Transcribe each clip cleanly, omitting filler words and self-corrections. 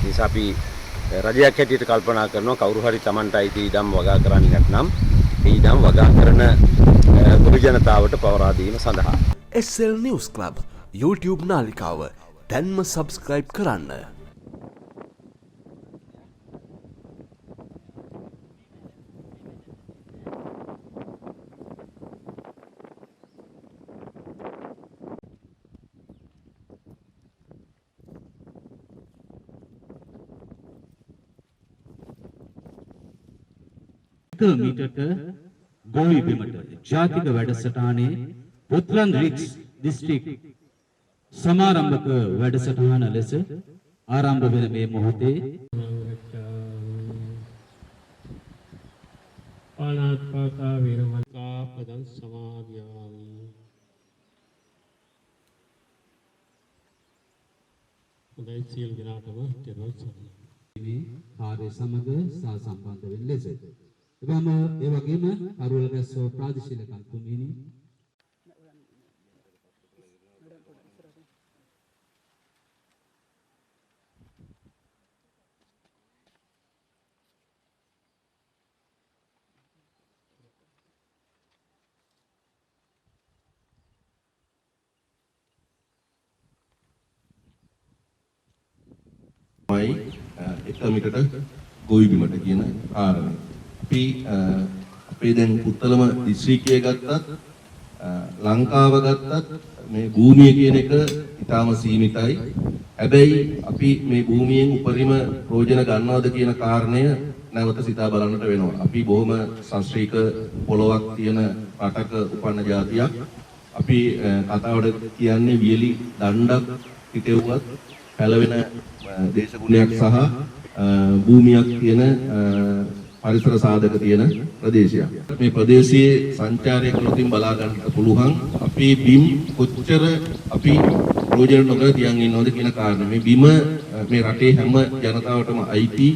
නිසා අපි රජයක් හැටියට කල්පනා කරනවා කවුරු හරි Tamanට අයිති ඉඩම් වගා කරන්නේ නැත්නම් ඒ ඉඩම් වගා කරන පොදු ජනතාවට පවරා දීම සඳහා SL News Club YouTube නාලිකාව දැන්ම subscribe කරන්න. මීටරට ගොවි බිමට ජාතික වැඩසටහනේ පුත්ලන් රික්ස් දිස්ත්‍රික් සමාරම්භක වැඩසටහන ලෙස ආරම්භ වෙන මේ මොහොතේ පාණාත්පාතා වීරමල්කා පදං සමාදියාමි. හොඳයි සියලු දෙනාටම තෙරුවන් සරණයි. මේ කාර්ය සමග සම්බන්ධ වෙන ලෙස එවම ඒ වගේම කරුවලගස්සෝ ප්‍රාදේශීය කන්තුමිනි එකමිටට ගොවි බිමට කියන කාරණය. අපි අපේ දැන් පුත්තලම දිස්ත්‍රික්කය ගත්තත් ලංකාව ගත්තත් මේ භූමිය කියන එක ඊටාම සීමිතයි. හැබැයි අපි මේ භූමියෙන් උපරිම ප්‍රයෝජන ගන්නවද කියන කාරණය නැවත සිතා බලන්නට වෙනවා. අපි බොහොම සංශ්‍රීක පොළොවක් තියෙන රටක උපන්න ජාතියක්. අපි කතාවට කියන්නේ වියලි දණ්ඩක් හිටෙව්වත් පැලවෙන දේශගුණයක් සහ භූමියක් තියෙන පරිසර සාධක තියෙන ප්‍රදේශයක්. මේ ප්‍රදේශයේ සංචාරය කළොතින් බලා ගන්නට පුළුවන් අපේ බිම් කොච්චර අපි ප්‍රයෝජන නොකර තියන් ඉන්නවද කියන කාරණේ. මේ බිම මේ රටේ හැම ජනතාවටම අයිති.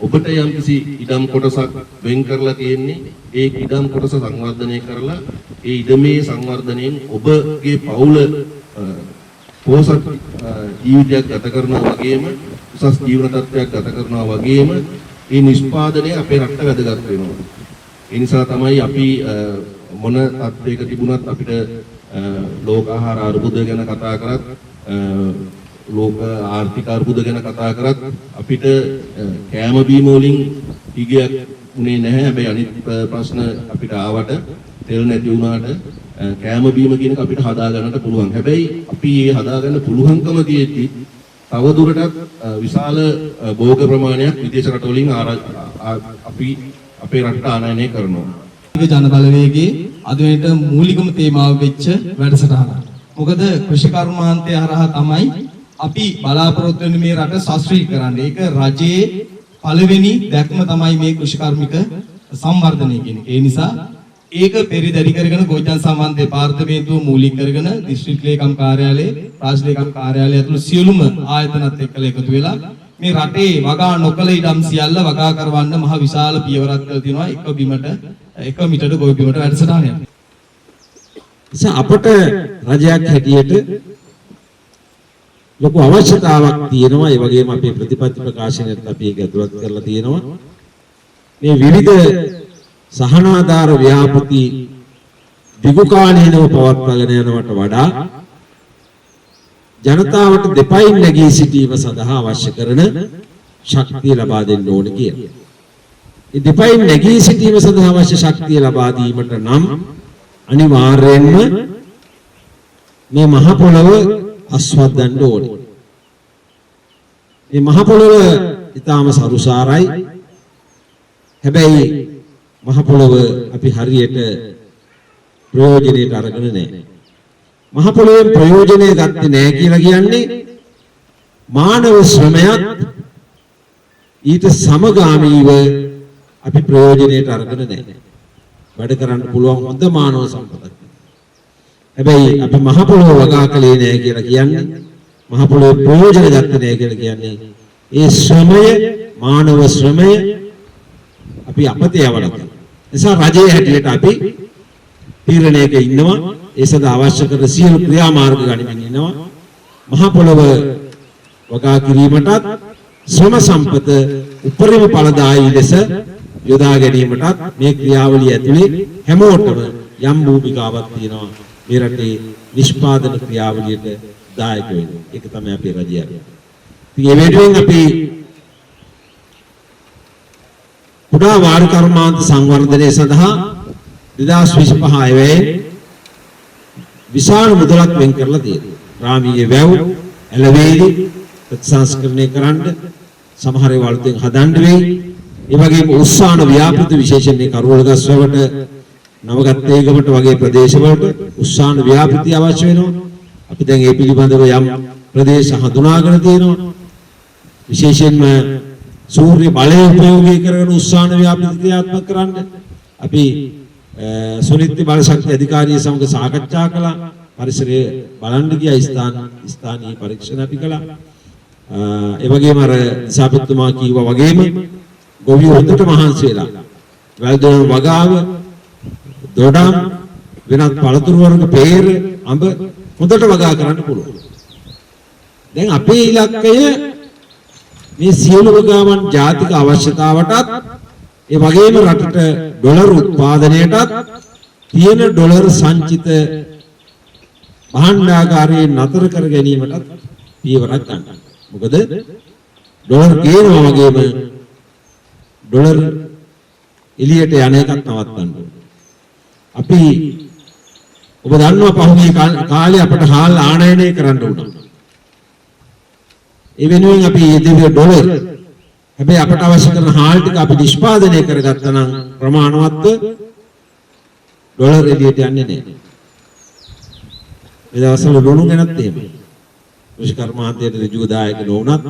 ඔබට යම්කිසි ඉඩම් කොටසක් වෙන් කරලා තියෙන්නේ ඒ ඉඩම් කොටස සංවර්ධනය කරලා ඒ ඉඩමේ සංවර්ධනයෙන් ඔබගේ පවුල පොහොසත් ජීවිතයක් ගත කරනවා වගේම උසස් ජීවන තත්ත්වයක් ගත කරනවා වගේම මේ නිෂ්පාදනය අපේ රටට වැදගත් වෙනවා. ඒ නිසා තමයි අපි මොන තත්ත්වයක තිබුණත් අපිට ලෝක ආහාර අර්බුද ගැන කතා කරත් ලෝක ආර්ථික අර්බුද ගැන කතා කරත් අපිට කෑම බීම වලින් හිගයක් උනේ නැහැ. හැබැයි අනිත් ප්‍රශ්න අපිට ආවට තෙල් නැති වුණාට කෑම බීම කියන එක අපිට හදා ගන්නට පුළුවන්. හැබැයි අපි මේ හදා ගන්න පුළුවන්කම තියෙද්දි තව දුරටත් විශාල භෝග ප්‍රමාණයක් විදේශ රටවලින් අපි අපේ රටට ආනයනය කරනවා. ජන බලවේගයේ අද වෙනට මූලිකම තේමාව වෙච්ච වැඩසටහන. මොකද කෘෂි කර්මාන්තය හරහා තමයි අපි බලාපොරොත්තු වෙන මේ රට ශාස්ත්‍රීය කරන්නේ. ඒක රජයේ පළවෙනි දැක්ම තමයි මේ කෘෂි කාර්මික සංවර්ධනය කියන්නේ. ඒ නිසා ඒක පෙරිදරි කරගෙන ගොවිතැන් සම්බන්ධ දෙපාර්තමේන්තුව මූලික කරගෙන දිස්ත්‍රික් ලේකම් කාර්යාලය, රාජ්‍ය ලේකම් කාර්යාලය ඇතුළු සියලුම ආයතනත් එක්කලා එකතු වෙලා මේ රටේ වගා නොකළ ඉඩම් සියල්ල වගා කරවන්න මහ විශාල පියවරක් කරලා තියෙනවා. එක බිමට එක මීටර ගොවි බිමට වැඩසටහනක්. නිසා අපට රජයක් හැටියට ලොකු අවශ්‍යතාවක් තියෙනවා. ඒ වගේම අපේ ප්‍රතිපත්ති ප්‍රකාශනයත් අපි ඒක ඇතුළත් කරලා තියෙනවා. මේ විවිධ සහනාධාර ව්‍යාපෘති දිගුකාලීනව පවත්වාගෙන යනවට වඩා ජනතාවට දෙපයින් නැගී සිටීම සඳහා අවශ්‍ය කරන ශක්තිය ලබා දෙන්න ඕනේ කියලා. මේ දෙපයින් නැගී සිටීම සඳහා අවශ්‍ය ශක්තිය ලබා දීමට නම් අනිවාර්යයෙන්ම මේ මහ පොළව අස්වද්දන්න ඕනේ. මේ මහ පොළව ඊටාම සරුසාරයි. හැබැයි මහ පොළව අපි හරියට ප්‍රයෝජනෙට අරගෙන නැහැ. මහ පොළොවෙන් ප්‍රයෝජනෙ ගත්තේ නැහැ කියලා කියන්නේ මානව ශ්‍රමයක් ඊට සමගාමීව අපි ප්‍රයෝජනෙට අරගෙන නැහැ. වැඩ කරන්න පුළුවන් හොඳ මානව සම්පතක්. හැබැයි අපි මහ පොළොව වගා කළේ නැහැ කියලා කියන්නේ මහ පොළොවේ ප්‍රයෝජන ගත්තේ නැහැ කියලා කියන්නේ ඒ ශ්‍රමය මානව ශ්‍රමය අපි අපතේ යවලා තියෙනවා. නිසා රජයේ හැටියට අපි තීරණයක ඉන්නවා. ඒ සඳහා අවශ්‍ය කරන සියලු ක්‍රියාමාර්ග ගනිමින් ඉන්නවා. මහ පොළොව වගා කිරීමටත් ශ්‍රම සම්පත උපරිම ඵලදායී ලෙස යොදා ගැනීමටත් මේ ක්‍රියාවලිය ඇතුලේ හැමෝටම යම් භූමිකාවක් තියෙනවා මේ රටේ නිෂ්පාදන ක්‍රියාවලියට දායක වෙන්නේ. ඒක තමයි අපේ රජය. ඉතින් මේ වෙනුවෙන් අපි කුඩා වාර කර්මාන්ත සංවර්ධනය සඳහා 2025 අයවැයේ විශාල මුදලක් වෙන් කරලා තියෙනවා. රාමීය වැව්, ඇලවේලි ප්‍රතිසංස්කරණය කරන්න සමහර ඒවා අලුතෙන් හදන්න වෙයි. ඒ වගේම උස්සාන ව්‍යාපෘති විශේෂයෙන් මේ කරුවලගස් වැවට නවගත්තේගමට වගේ ප්‍රදේශවලට උස්සාන ව්‍යාපෘති අවශ්‍ය වෙනවා. අපි දැන් ඒ පිළිබඳව යම් ප්‍රදේශ හඳුනාගෙන තියෙනවා. විශේෂයෙන්ම සූර්ය බලය උපයෝගී කරගෙන උස්සාන ව්‍යාපෘති ක්‍රියාත්මක කරන්න අපි සුනිත්ති බල ශක්ති අධිකාරිය සමග සාකච්ඡා කළා. පරිසරයේ බලන්න ගියා ස්ථානීය පරීක්ෂණ අපි කළා. ඒ වගේම අර දිසාපතිතුමා කිව්වා වගේම ගොවියෝ හොඳට මහන්සි වෙලා වැල්දොන වගාව දොඩම් වෙනත් පළතුරු වර්ග peer අඹ හොඳට වගා කරන්න පුළුවන්. දැන් අපේ ඉලක්කය මේ සියලු වගාවන් ජාතික අවශ්‍යතාවටත් ඒ වගේම රටට ඩොලර් උත්පාදනයටත් තියෙන ඩොලර් සංචිත භාණ්ඩාගාරයේ නතර කර ගැනීමටත් පියවරක් ගන්න. මොකද ඩොලර් ගේනවා වගේම ඩොලර් එළියට යන එකක් නවත්තන්න ඕනේ. අපි ඔබ දන්නවා පහුගිය කාලේ අපට හාල් ආනයනය කරන්න උනා. ඒ වෙනුවෙන් අපි යෙදුවේ ඩොලර්. හැබැයි අපට අවශ්‍ය කරන හාල් ටික අපි නිෂ්පාදනය කරගත්තා නම් ප්‍රමාණවත්ව ඩොලර් එළියට යන්නේ නැහැ. මේ දවස්වල ලුණු ගැනත් එහෙමයි. කෘෂි කර්මාන්තයේ ඍජුව දායක නොවුනත්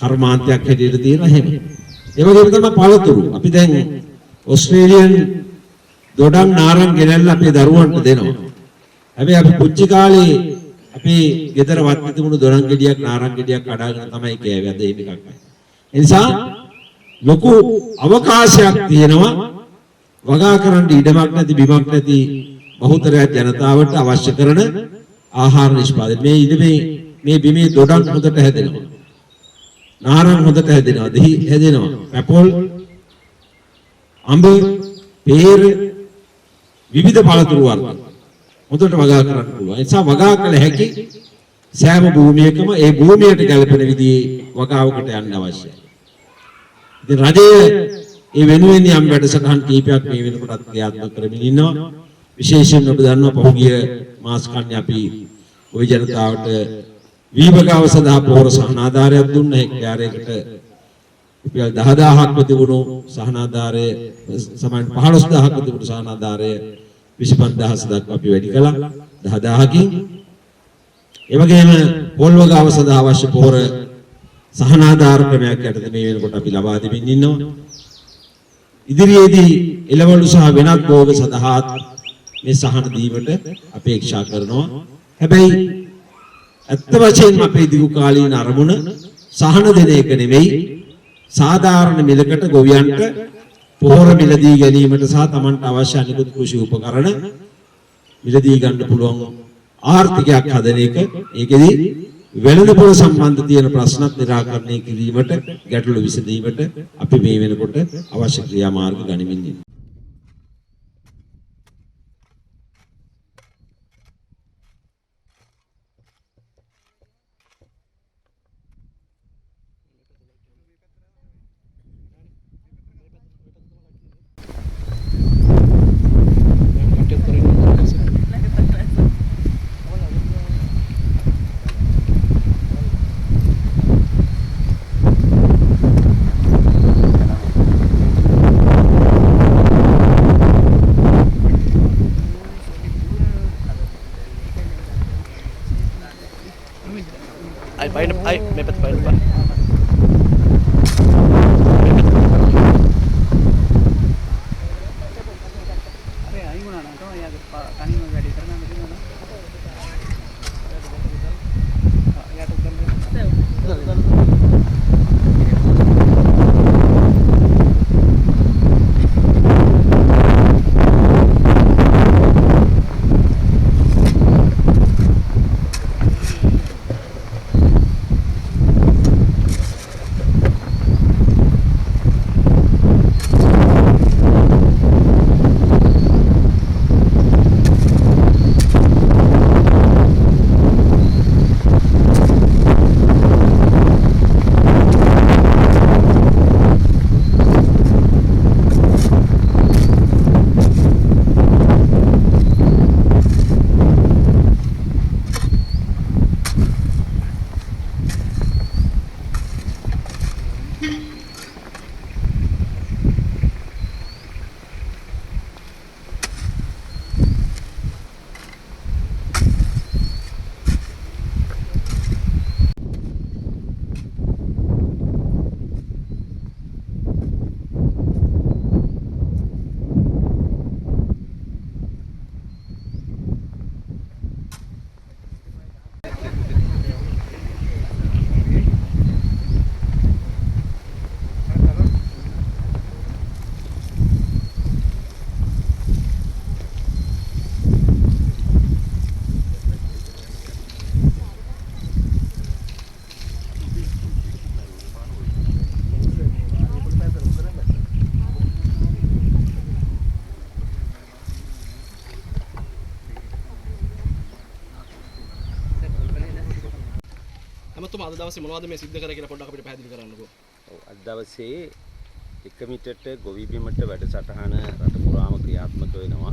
කර්මාන්තයක් හැටියට තියෙන හැම. ඒ වගේම තමයි පළතුරු. අපි දැන් ඕස්ට්‍රේලියන් දොඩම් නාරං ගෙනල්ලා අපේ දරුවන්ට දෙනවා. හැබැයි අපි පුංචි කාලේ අපේ ගෙදර වත්තේ තිබුණු දොඩම් ගෙඩියක් නාරං ගෙඩියක් කඩාගෙන තමයි කෑවේ. අද ඒක එකක් නැහැ. ඒ නිසා ලොකු අවකාශයක් තියෙනවා වගා කරන්න ඉඩමක් නැති බිමක් නැති බහුතරයක් ජනතාවට අවශ්‍ය කරන ආහාර නිෂ්පාදනය. මේ ඉඩමේ මේ බිමේ දොඩම් හොඳට හැදෙනවා. නාරං හොඳට හැදෙනවා. දෙහි හැදෙනවා. පැපොල් අඹ peer විවිධ පළතුරු වර්ග හොඳට වගා කරන්න පුළුවන්. ඒ නිසා වගා කළ හැකි සෑම භූමියකම ඒ භූමියට ගැලපෙන විදිහේ වගාවකට යන්න අවශ්‍යයි. ඉතින් රජය ඒ වෙනුවෙන් යම් වැඩසටහන් කීපයක් මේ වෙනකොටත් ක්‍රියාත්මක කරමින් ඉන්නවා. විශේෂයෙන් ඔබ දන්නවා පහුගිය මාස කන්නේ අපි ওই ජනතාවට වීවගාව සඳහා පොහොර සහනාධාරයක් දුන්න හෙක්ටයාරයකට රුපියල් 10000ක්ම තිබුණු සහනාධාරය සමාන 15000ක්ම තිබුණු සහනාධාරය 25000 දක්වා අපි වැඩි කළා 10000කින්. ඒ වගේම පොල් වගාව සඳහා අවශ්‍ය පොහොර සහනාධාර ක්‍රමයක් යටතේ මේ වෙනකොට අපි ලබා දෙමින් ඉන්නවා. ඉදිරියේදී එළවලු සහ වෙනත් භෝග සඳහා මේ සහන දීමට අපේක්ෂා කරනවා. හැබැයි ඇත්ත වශයෙන්ම අපේ දිගු කාලීන අරමුණ සහන දෙන එක නෙවෙයි සාධාරණ මිලකට ගොවියන්ට පොහොර මිලදී ගැනීමට සහ Tamanට අවශ්‍ය අනිකුත් කෘෂි උපකරණ මිලදී ගන්න පුළුවන් ආර්ථිකයක් හදන එක. ඒකෙදි වෙළඳපොළ සම්බන්ධ තියෙන ප්‍රශ්නත් निराකරණය කිරීමට ගැටලු විසඳීමට අපි මේ වෙනකොට අවශ්‍ය ක්‍රියාමාර්ග ගනිමින් ඉන්නවා. හැමතුම අද දවසේ මොනවද මේ සිද්ධ කරේ කියලා පොඩ්ඩක් අපිට පැහැදිලි කරන්නකෝ. ඔව් අද දවසේ එක මිටට ගොවි බිමට වැඩසටහන රට පුරාම ක්‍රියාත්මක වෙනවා.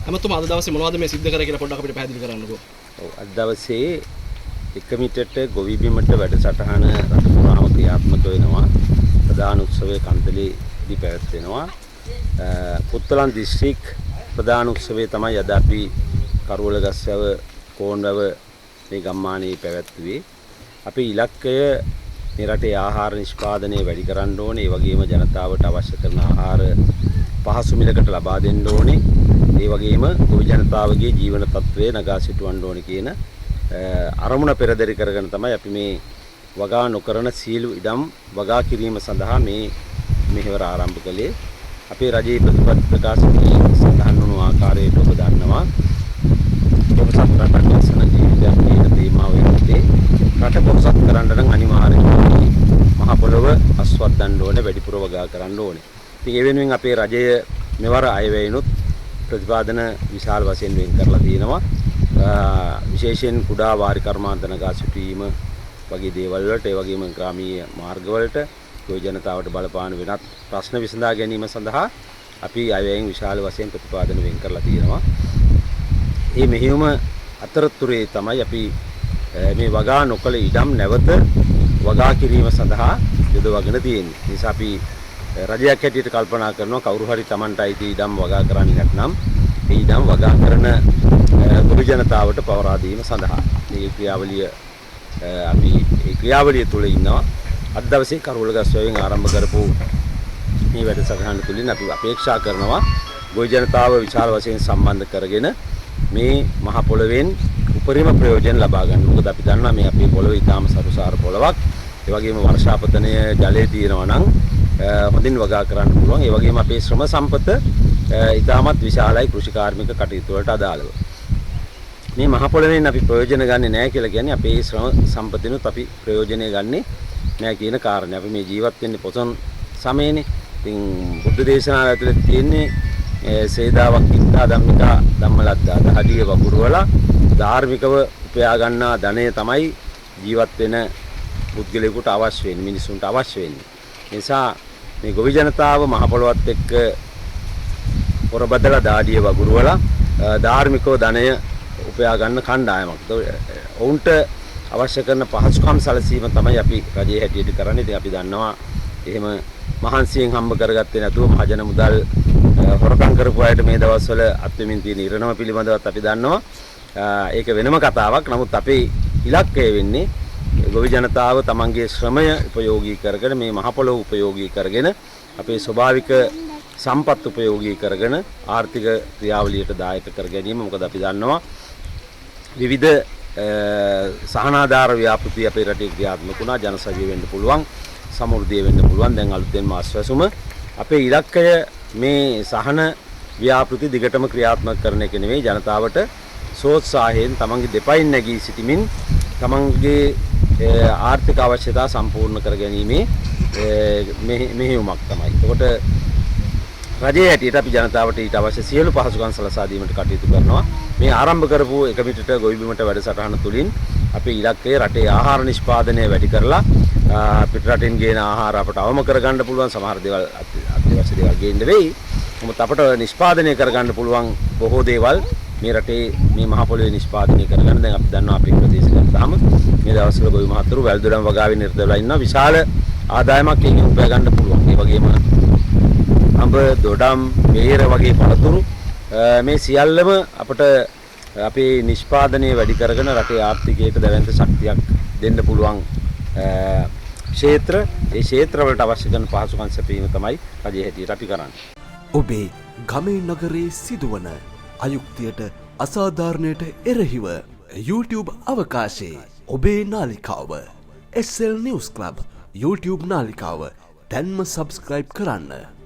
හැමතුම අද දවසේ මොනවද මේ සිද්ධ කරේ කියලා පොඩ්ඩක් අපිට පැහැදිලි කරන්නකෝ. ඔව් අද දවසේ එක මිටට ගොවි බිමට වැඩසටහන රට පුරාම ක්‍රියාත්මක වෙනවා. ප්‍රධාන උත්සවයේ කන්තලේදී පැවැත්වෙනවා. පුත්තලන් දිස්ත්‍රික් ප්‍රධාන උත්සවය තමයි අද අපි කරුවලගස්වැව කෝණ්ඩව මේ ගම්මානයේ පැවැත්වුවේ. අපේ ඉලක්කය මේ රටේ ආහාර නිෂ්පාදනය වැඩි කරන්න ඕනේ. ඒ වගේම ජනතාවට අවශ්‍ය කරන ආහාර පහසු මිලකට ලබා දෙන්න ඕනේ. ඒ වගේම ගොවි ජනතාවගේ ජීවන තත්ත්වය නගා සිටවන්න ඕනේ කියන අරමුණ පෙරදරි කරගෙන තමයි අපි මේ වගා නොකරන සීළු ඉඩම් වගා කිරීම සඳහා මේ මෙහෙවර ආරම්භ කළේ. අපේ රජයේ ප්‍රතිපත්ති ප්‍රකාශනයේ සඳහන් වුණු ආකාරයට ඔබ දන්නවා. පොහොසත් රටක් ලස්සන ජීවිතයක් කියන තේමාව යටතේ රට පොහොසත් කරන්න නම් අනිවාර්යයෙන්ම මහ පොළොව අස්වද්දන්න ඕනේ, වැඩිපුර වගා කරන්න ඕනේ. ඉතින් ඒ වෙනුවෙන් අපේ රජය මෙවර අයවැයිනුත් ප්‍රතිපාදන විශාල වශයෙන් වෙන් කරලා තියෙනවා. විශේෂයෙන් කුඩා වාරි කර්මාන්ත නගා සිටීම වගේ දේවල් වලට, ඒ වගේම ග්‍රාමීය මාර්ග වලට ගොවි ජනතාවට බලපාන වෙනත් ප්‍රශ්න විසඳා ගැනීම සඳහා අපි අයවැයෙන් විශාල වශයෙන් ප්‍රතිපාදන වෙන් කරලා තියෙනවා. මේ මෙහෙයුම අතරතුරේ තමයි අපි මේ වගා නොකළ ඉඩම් නැවත වගා කිරීම සඳහා යොදවගෙන තියෙන්නේ. ඒ නිසා අපි රජයක් හැටියට කල්පනා කරනවා කවුරු හරි Tamanට අයිති ඉඩම් වගා කරන්නේ නැත්නම් ඒ ඉඩම් වගා කරන ගොවි ජනතාවට පවරා දීම සඳහා මේ ක්‍රියාවලිය අපි ඒ ක්‍රියාවලිය තුළ ඉන්නවා. අද දවසේ කරුවලගස්වැවෙන් ආරම්භ කරපු මේ වැඩසටහන තුළින් අපි අපේක්ෂා කරනවා ගොවි ජනතාව විශාල වශයෙන් සම්බන්ධ කරගෙන මේ මහ පොළොවෙන් උපරිම ප්‍රයෝජන ලබා ගන්න. මොකද අපි දන්නවා මේ අපේ පොළොව ඉතාම සරුසාර පොළොවක්. ඒ වගේම වර්ෂාපතනය ජලය තියෙනවා නම් හොඳින් වගා කරන්න පුළුවන්. ඒ වගේම අපේ ශ්‍රම සම්පත ඉතාමත් විශාලයි කෘෂි කාර්මික කටයුතු වලට අදාළව. මේ මහ පොළොවෙන් අපි ප්‍රයෝජන ගන්නේ නැහැ කියලා කියන්නේ අපේ ශ්‍රම සම්පතිනුත් අපි ප්‍රයෝජනය ගන්නේ නැහැ කියන කාරණය. අපි මේ ජීවත් වෙන්නේ පොසොන් සමයේනේ. ඉතින් බුද්ධ දේශනාව ඇතුළේ තියෙන්නේ සේදාවක් ඉක්තා ධම්මිකා ධම්මලද්දා දහඩිය වගුරුවලා ධාර්මිකව උපයා ගන්නා ධනය තමයි ජීවත් වෙන පුද්ගලයෙකුට අවශ්‍ය වෙන්නේ, මිනිසුන්ට අවශ්‍ය වෙන්නේ. ඒ නිසා මේ ගොවි ජනතාව මහ පොළොවත් එක්ක පොරබදලා දාඩිය වගුරුවලා ධාර්මිකව ධනය උපයා ගන්න කණ්ඩායමක්. ඔවුන්ට අවශ්‍ය කරන පහසුකම් සැලසීම තමයි අපි රජයේ හැටියට කරන්නේ. ඉතින් අපි දන්නවා එහෙම මහන්සියෙන් හම්බ කරගත්තේ නැතුව මහජන මුදල් හොරකම් කරපු අයට මේ දවස්වල අත්වෙමින් තියෙන ඉරණම පිළිබඳවත් අපි දන්නවා. ඒක වෙනම කතාවක්. නමුත් අපේ ඉලක්කය වෙන්නේ ගොවි ජනතාව තමන්ගේ ශ්‍රමය උපයෝගී කරගෙන මේ මහ පොළොව උපයෝගී කරගෙන අපේ ස්වභාවික සම්පත් උපයෝගී කරගෙන ආර්ථික ක්‍රියාවලියට දායක කර ගැනීම. මොකද අපි දන්නවා විවිධ සහනාධාර ව්‍යාපෘති අපේ රටේ ක්‍රියාත්මක වුණා. ජනසජීව වෙන්න පුළුවන්, සමෘද්ධිය වෙන්න පුළුවන්. දැන් අලුතෙන්ම ආස්වාසුම අපේ ඉලක්කය මේ සහන ව්‍යාපෘති දිගටම ක්‍රියාත්මක කරන එක නෙවෙයි, ජනතාවට සෝත්සාහයෙන් තමන්ගේ දෙපයින් නැගී සිටීමෙන් තමන්ගේ ආර්ථික අවශ්‍යතා සම්පූර්ණ කර ගැනීමේ මෙහෙයුමක් තමයි. ඒකට රජයේ හැටියට අපි ජනතාවට ඊට අවශ්‍ය සියලු පහසුකම් සලසා දීමට කටයුතු කරනවා. මේ ආරම්භ කරපු එක මිටට ගොවි බිමට වැඩසටහන තුළින් අපේ ඉලක්කය රටේ ආහාර නිෂ්පාදනය වැඩි කරලා පිට රටින් ගේන ආහාර අපට අවම කරගන්න පුළුවන්. සමහර දේවල් අත්‍යවශ්‍ය දේවල් ගේන්න වෙයි. නමුත් අපට නිෂ්පාදනය කරගන්න පුළුවන් බොහෝ දේවල් මේ රටේ මේ මහ පොළොවේ නිෂ්පාදනය කරගන්න. දැන් අපි දන්නවා අපේ ප්‍රදේශ ගත්තාම මේ දවස්වල ගොවි මහතුරු වැල්දොඩම් වගාවේ නිරත වෙලා ඉන්නවා. විශාල ආදායමක් එකකින් උපයා ගන්න පුළුවන්. ඒ වගේම අඹ දොඩම් වේර වගේ පළතුරු මේ සියල්ලම අපට අපේ නිෂ්පාදනය වැඩි කරගෙන රටේ ආර්ථිකයට දැවැන්ත ශක්තියක් දෙන්න පුළුවන් ක්ෂේත්‍ර. ඒ ක්ෂේත්‍රවලට අවශ්‍ය කරන පහසුකම් සැපයීම තමයි රජයේ හැටියට අපි කරන්නේ. ඔබේ ගමේ නගරේ සිදුවන අයුක්තියට අසාධාරණයට එරෙහිව YouTube අවකාශයේ ඔබේ නාලිකාව SL News Club YouTube නාලිකාව දැන්ම සබස්ක්‍රයිබ් කරන්න.